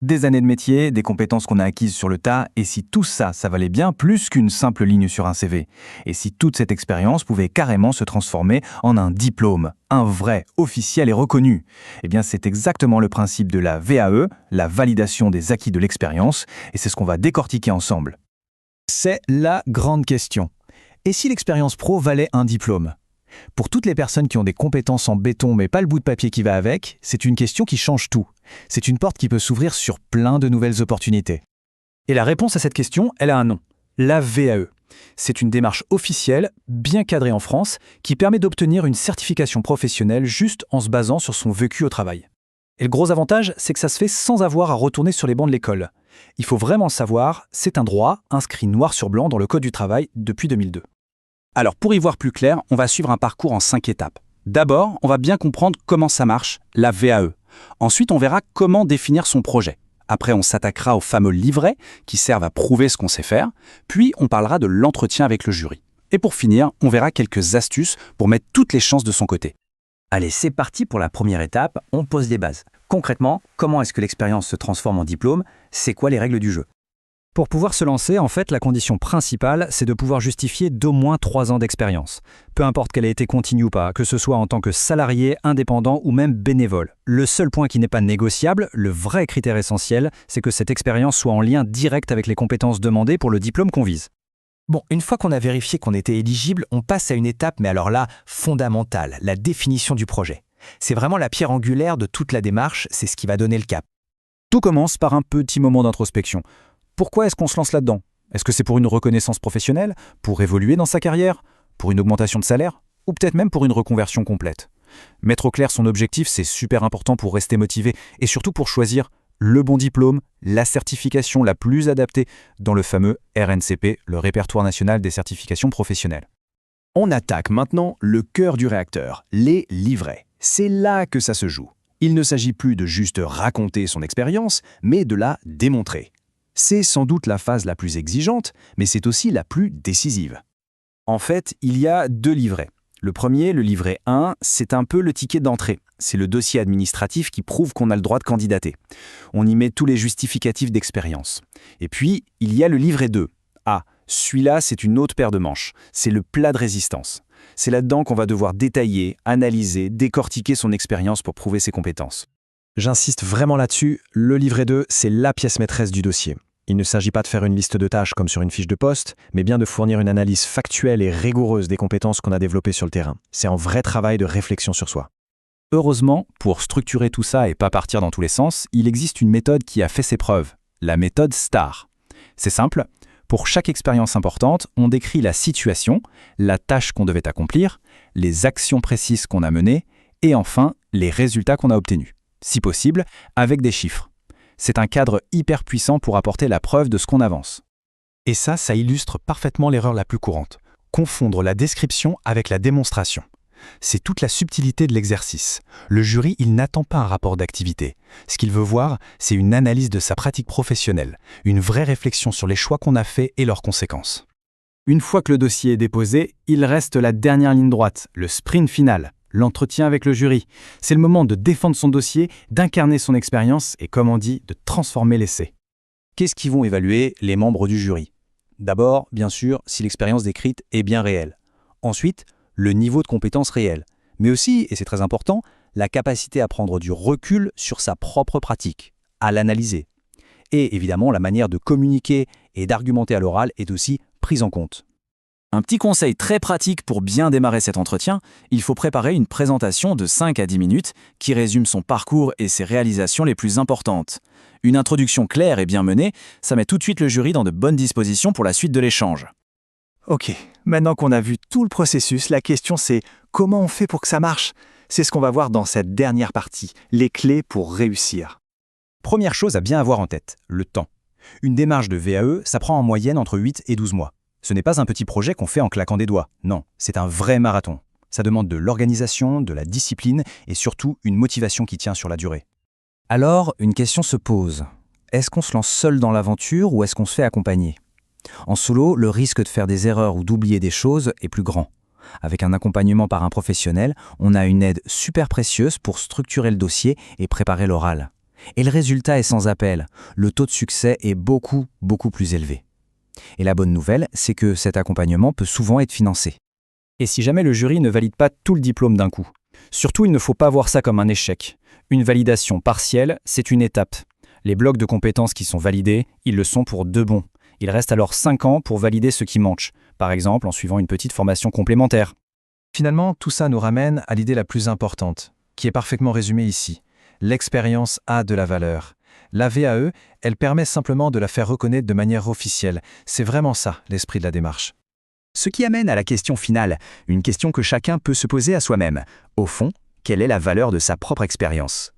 Des années de métier, des compétences qu'on a acquises sur le tas, et si tout ça, ça valait bien plus qu'une simple ligne sur un CV. Et si toute cette expérience pouvait carrément se transformer en un diplôme, un vrai, officiel et reconnu. Eh bien, c'est exactement le principe de la VAE, la validation des acquis de l'expérience, et c'est ce qu'on va décortiquer ensemble. C'est la grande question. Et si l'expérience pro valait un diplôme ? Pour toutes les personnes qui ont des compétences en béton mais pas le bout de papier qui va avec, c'est une question qui change tout. C'est une porte qui peut s'ouvrir sur plein de nouvelles opportunités. Et la réponse à cette question, elle a un nom. La VAE. C'est une démarche officielle, bien cadrée en France, qui permet d'obtenir une certification professionnelle juste en se basant sur son vécu au travail. Et le gros avantage, c'est que ça se fait sans avoir à retourner sur les bancs de l'école. Il faut vraiment le savoir, c'est un droit inscrit noir sur blanc dans le Code du travail depuis 2002. Alors pour y voir plus clair, on va suivre un parcours en 5 étapes. D'abord, on va bien comprendre comment ça marche, la VAE. Ensuite, on verra comment définir son projet. Après, on s'attaquera aux fameux livrets qui servent à prouver ce qu'on sait faire. Puis, on parlera de l'entretien avec le jury. Et pour finir, on verra quelques astuces pour mettre toutes les chances de son côté. Allez, c'est parti pour la première étape, on pose les bases. Concrètement, comment est-ce que l'expérience se transforme en diplôme ? C'est quoi les règles du jeu ? Pour pouvoir se lancer, en fait, la condition principale, c'est de pouvoir justifier d'au moins 3 ans d'expérience. Peu importe qu'elle ait été continue ou pas, que ce soit en tant que salarié, indépendant ou même bénévole. Le seul point qui n'est pas négociable, le vrai critère essentiel, c'est que cette expérience soit en lien direct avec les compétences demandées pour le diplôme qu'on vise. Bon, une fois qu'on a vérifié qu'on était éligible, on passe à une étape, mais alors là, fondamentale, la définition du projet. C'est vraiment la pierre angulaire de toute la démarche, c'est ce qui va donner le cap. Tout commence par un petit moment d'introspection. Pourquoi est-ce qu'on se lance là-dedans ? Est-ce que c'est pour une reconnaissance professionnelle ? Pour évoluer dans sa carrière ? Pour une augmentation de salaire ? Ou peut-être même pour une reconversion complète ? Mettre au clair son objectif, c'est super important pour rester motivé et surtout pour choisir le bon diplôme, la certification la plus adaptée dans le fameux RNCP, le Répertoire national des certifications professionnelles. On attaque maintenant le cœur du réacteur, les livrets. C'est là que ça se joue. Il ne s'agit plus de juste raconter son expérience, mais de la démontrer. C'est sans doute la phase la plus exigeante, mais c'est aussi la plus décisive. En fait, il y a 2 livrets. Le premier, le livret 1, c'est un peu le ticket d'entrée. C'est le dossier administratif qui prouve qu'on a le droit de candidater. On y met tous les justificatifs d'expérience. Et puis, il y a le livret 2. Ah, celui-là, c'est une autre paire de manches. C'est le plat de résistance. C'est là-dedans qu'on va devoir détailler, analyser, décortiquer son expérience pour prouver ses compétences. J'insiste vraiment là-dessus, le livret 2, c'est la pièce maîtresse du dossier. Il ne s'agit pas de faire une liste de tâches comme sur une fiche de poste, mais bien de fournir une analyse factuelle et rigoureuse des compétences qu'on a développées sur le terrain. C'est un vrai travail de réflexion sur soi. Heureusement, pour structurer tout ça et pas partir dans tous les sens, il existe une méthode qui a fait ses preuves, la méthode STAR. C'est simple, pour chaque expérience importante, on décrit la situation, la tâche qu'on devait accomplir, les actions précises qu'on a menées et enfin les résultats qu'on a obtenus. Si possible, avec des chiffres. C'est un cadre hyper puissant pour apporter la preuve de ce qu'on avance. Et ça illustre parfaitement l'erreur la plus courante. Confondre la description avec la démonstration. C'est toute la subtilité de l'exercice. Le jury, il n'attend pas un rapport d'activité. Ce qu'il veut voir, c'est une analyse de sa pratique professionnelle, une vraie réflexion sur les choix qu'on a faits et leurs conséquences. Une fois que le dossier est déposé, il reste la dernière ligne droite, le sprint final. L'entretien avec le jury. C'est le moment de défendre son dossier, d'incarner son expérience et, comme on dit, de transformer l'essai. Qu'est-ce qu'ils vont évaluer les membres du jury ? D'abord, bien sûr, si l'expérience décrite est bien réelle. Ensuite, le niveau de compétence réel. Mais aussi, et c'est très important, la capacité à prendre du recul sur sa propre pratique, à l'analyser. Et évidemment, la manière de communiquer et d'argumenter à l'oral est aussi prise en compte. Un petit conseil très pratique pour bien démarrer cet entretien, il faut préparer une présentation de 5 à 10 minutes qui résume son parcours et ses réalisations les plus importantes. Une introduction claire et bien menée, ça met tout de suite le jury dans de bonnes dispositions pour la suite de l'échange. Ok, maintenant qu'on a vu tout le processus, la question c'est comment on fait pour que ça marche ? C'est ce qu'on va voir dans cette dernière partie, les clés pour réussir. Première chose à bien avoir en tête, le temps. Une démarche de VAE, ça prend en moyenne entre 8 et 12 mois. Ce n'est pas un petit projet qu'on fait en claquant des doigts, non, c'est un vrai marathon. Ça demande de l'organisation, de la discipline et surtout une motivation qui tient sur la durée. Alors, une question se pose. Est-ce qu'on se lance seul dans l'aventure ou est-ce qu'on se fait accompagner ? En solo, le risque de faire des erreurs ou d'oublier des choses est plus grand. Avec un accompagnement par un professionnel, on a une aide super précieuse pour structurer le dossier et préparer l'oral. Et le résultat est sans appel. Le taux de succès est beaucoup plus élevé. Et la bonne nouvelle, c'est que cet accompagnement peut souvent être financé. Et si jamais le jury ne valide pas tout le diplôme d'un coup? Surtout, il ne faut pas voir ça comme un échec. Une validation partielle, c'est une étape. Les blocs de compétences qui sont validés, ils le sont pour de bon. Il reste alors 5 ans pour valider ce qui manque, par exemple en suivant une petite formation complémentaire. Finalement, tout ça nous ramène à l'idée la plus importante, qui est parfaitement résumée ici. L'expérience a de la valeur. La VAE, elle permet simplement de la faire reconnaître de manière officielle. C'est vraiment ça, l'esprit de la démarche. Ce qui amène à la question finale, une question que chacun peut se poser à soi-même. Au fond, quelle est la valeur de sa propre expérience?